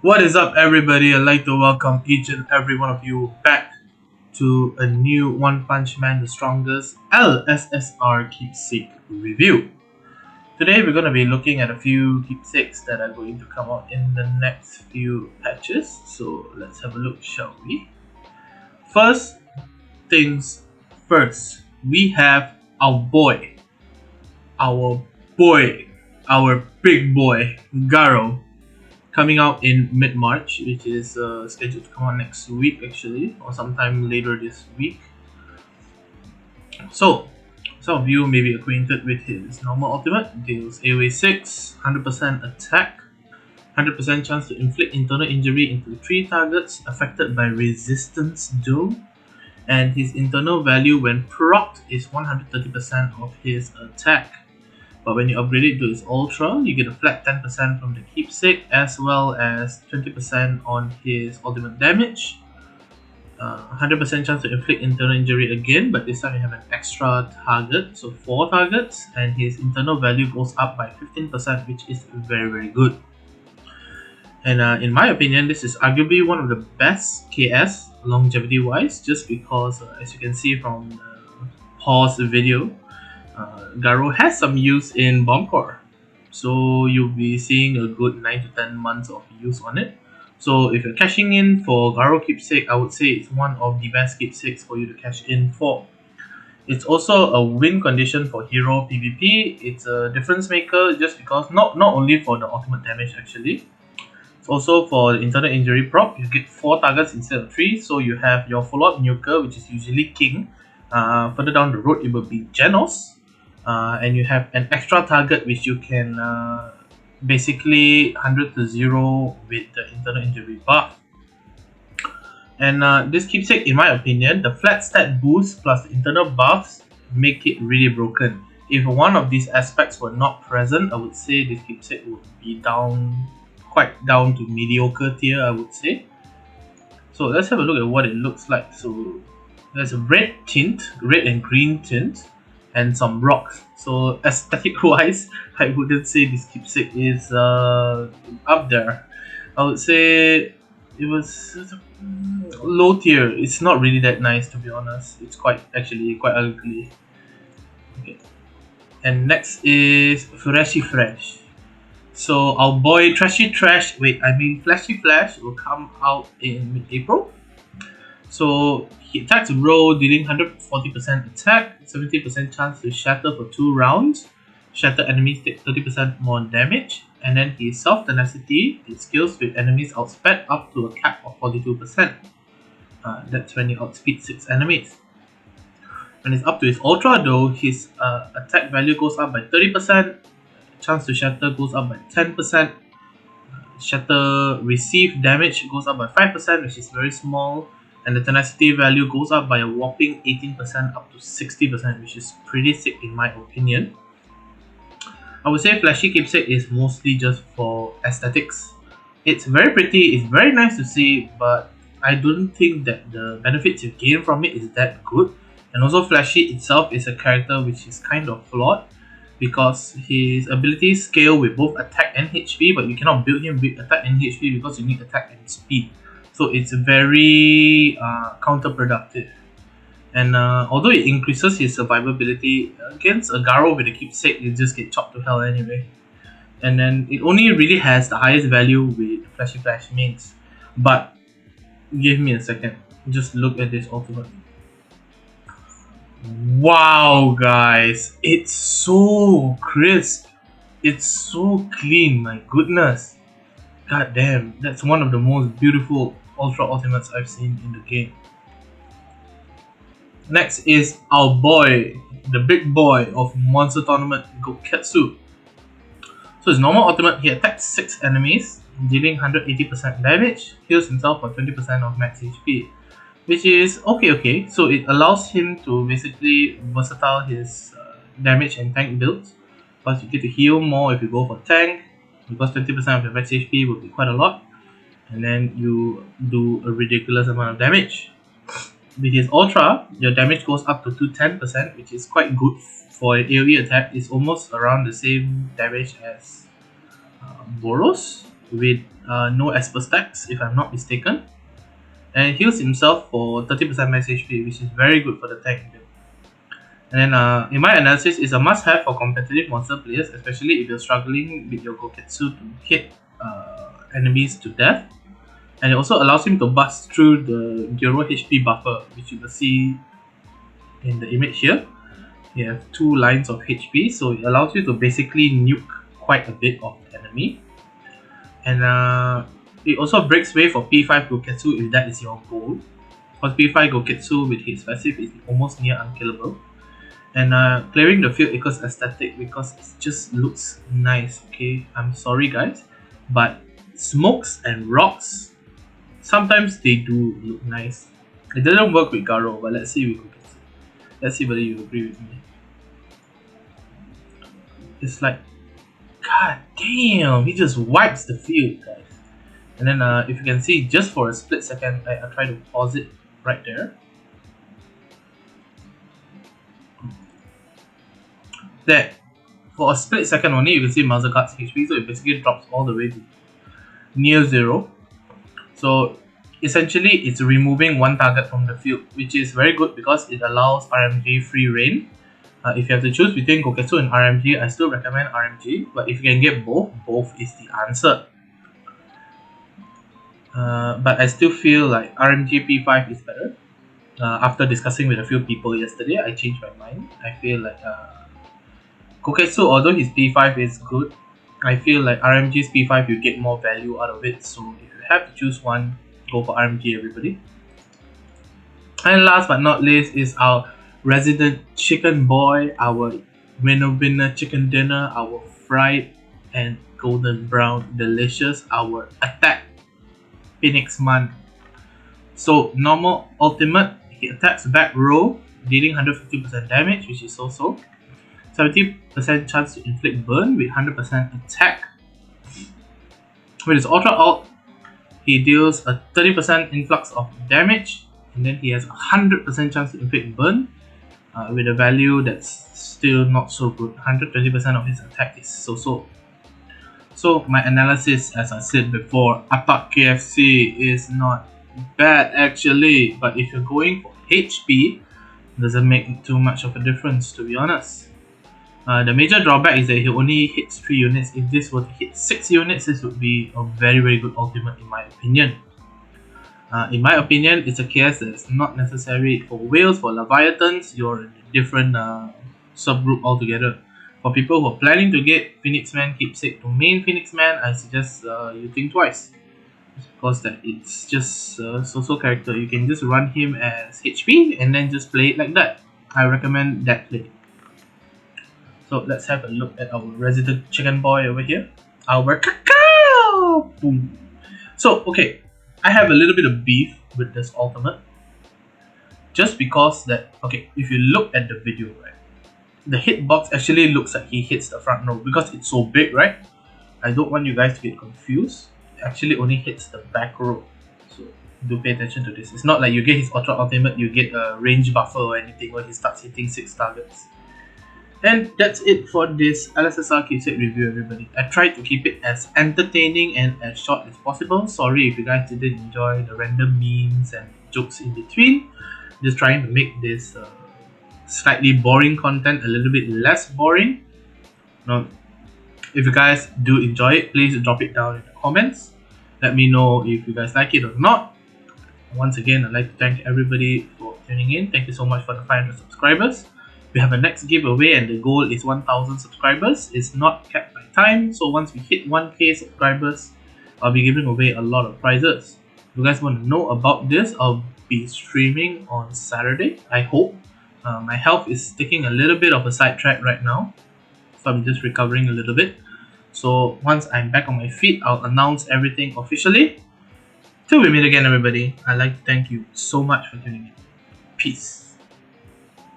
What is up, everybody? I'd like to welcome each and every one of you back to a new One Punch Man the Strongest LSSR Keepsake review. Today, we're going to be looking at a few keepsakes that are going to come out in the next few patches. So, let's have a look, shall we? First things first, we have our boy, our boy, our big boy, Garo, coming out in mid-March, which is scheduled to come out next week actually, or sometime later this week. So, some of you may be acquainted with his normal ultimate. Deals AoE 6, 100% attack, 100% chance to inflict internal injury into 3 targets affected by resistance doom, and his internal value when procced is 130% of his attack. But when you upgrade it to its Ultra, you get a flat 10% from the keepsake as well as 20% on his ultimate damage. 100% chance to inflict internal injury again, but this time you have an extra target, so 4 targets, and his internal value goes up by 15%, which is very good. And in my opinion, this is arguably one of the best KS longevity wise, just because as you can see from the pause video, Garo has some use in Bomb Core, so you'll be seeing a good 9 to 10 months of use on it. So if you're cashing in for Garo keepsake, I would say it's one of the best keepsakes for you to cash in for. It's also a win condition for hero PvP. It's a difference maker just because not only for the ultimate damage actually. It's also for the internal injury proc. You get 4 targets instead of 3, so you have your follow-up nuker, which is usually King. Further down the road, it will be Genos. And you have an extra target which you can basically 100 to 0 with the internal injury buff. And this keepsake, in my opinion, the flat stat boost plus the internal buffs make it really broken. If one of these aspects were not present, I would say this keepsake would be quite down to mediocre tier, I would say. So let's have a look at what it looks like. So there's a red and green tint, and some rocks. So aesthetic wise, I wouldn't say this keepsake is up there. I would say it was low tier. It's not really that nice, to be honest. It's quite ugly. Okay. And next is Floreshi Fresh. So our boy Flashy Flash will come out in mid-April. So he attacks a row, dealing 140% attack, 70% chance to shatter for 2 rounds. Shatter enemies take 30% more damage, and then his Self Tenacity, it scales with enemies outsped up to a cap of 42%. That's when you outspeed 6 enemies. When it's up to his Ultra though, his attack value goes up by 30%, chance to shatter goes up by 10%, shatter received damage goes up by 5%, which is very small, and the tenacity value goes up by a whopping 18% up to 60%, which is pretty sick in my opinion. I would say Flashy Keepsake is mostly just for aesthetics. It's very pretty, it's very nice to see, but I don't think that the benefits you gain from it is that good. And also Flashy itself is a character which is kind of flawed, because his abilities scale with both attack and HP, but you cannot build him with attack and HP because you need attack and speed. So it's very counterproductive. And although it increases his survivability against a Garo with a keepsake, you just get chopped to hell anyway. And then it only really has the highest value with Flashy Flash mains. But give me a second, just look at this ultimate. Wow guys, it's so crisp, it's so clean, my goodness. God damn, that's one of the most beautiful Ultra Ultimates I've seen in the game. Next is our boy, the big boy of Monster Tournament, Gokatsu. So his normal ultimate, he attacks 6 enemies, dealing 180% damage, heals himself for 20% of max HP. Which is okay. So it allows him to basically versatile his damage and tank builds. Plus you get to heal more if you go for tank, because 20% of your max HP will be quite a lot, and then you do a ridiculous amount of damage. With his Ultra, your damage goes up to 210%, which is quite good for an AoE attack. It's almost around the same damage as Boros, with no Esper stacks, if I'm not mistaken, and heals himself for 30% max HP, which is very good for the tank build. And then in my analysis, it's a must-have for competitive monster players, especially if you're struggling with your Gokatsu to hit enemies to death. And it also allows him to bust through the Garo HP buffer, which you will see in the image here. You have 2 lines of HP, so it allows you to basically nuke quite a bit of the enemy. And it also breaks way for P5 Gokatsu if that is your goal. Because P5 Gokatsu with his passive is almost near unkillable. And clearing the field equals aesthetic because it just looks nice, okay? I'm sorry guys, but smokes and rocks, sometimes they do look nice. It doesn't work with Garo, but let's see with Gokatsu. Let's see whether you agree with me. It's like, god damn, he just wipes the field, guys. And then if you can see, just for a split second, I'll try to pause it right there. There, for a split second only, you can see Mazakat's HP, so it basically drops all the way to near 0. So essentially, it's removing one target from the field, which is very good because it allows RMG free reign. If you have to choose between Gokatsu and RMG, I still recommend RMG, but if you can get both is the answer. But I still feel like RMG P5 is better. After discussing with a few people yesterday, I changed my mind. I feel like Gokatsu, although his P5 is good, I feel like RMG's P5 you get more value out of it. So if you have to choose one, go for RMG, everybody. And last but not least is our resident chicken boy, our winner chicken dinner, our fried and golden brown delicious, our attack Phoenix Man. So normal ultimate, he attacks back row, dealing 150% damage, which is so. 70% chance to inflict burn with 100% attack. With his ultra ult, he deals a 30% influx of damage, and then he has 100% chance to inflict burn with a value that's still not so good. 120% of his attack is so. So my analysis, as I said before, Attack KFC is not bad actually, but if you're going for HP, it doesn't make too much of a difference, to be honest. The major drawback is that he only hits 3 units. If this were to hit 6 units, this would be a very good ultimate in my opinion. In my opinion, it's a KS that's not necessary for whales. For leviathans, you're in a different subgroup altogether. For people who are planning to get Phoenix Man keepsake to main Phoenix Man, I suggest you think twice. Because that it's just so character. You can just run him as HP and then just play it like that. I recommend that play. So let's have a look at our resident chicken boy over here. Our cacao! Boom. So, okay, I have a little bit of beef with this ultimate. Just because that, okay, if you look at the video, right, the hitbox actually looks like he hits the front row because it's so big, right? I don't want you guys to get confused. It actually only hits the back row. So do pay attention to this. It's not like you get his ultra ultimate, you get a range buffer or anything where he starts hitting 6 targets. And that's it for this LSSR keepsake review, everybody. I tried to keep it as entertaining and as short as possible. Sorry if you guys didn't enjoy the random memes and jokes in between. Just trying to make this slightly boring content a little bit less boring. Now, if you guys do enjoy it, please drop it down in the comments. Let me know if you guys like it or not. Once again, I'd like to thank everybody for tuning in. Thank you so much for the 500 subscribers. We have a next giveaway and the goal is 1000 subscribers. It's not capped by time, so once we hit 1k subscribers, I'll be giving away a lot of prizes. If you guys want to know about this, I'll be streaming on Saturday, I hope. My health is taking a little bit of a sidetrack right now, so I'm just recovering a little bit. So once I'm back on my feet, I'll announce everything officially. Till we meet again, everybody, I'd like to thank you so much for tuning in. Peace.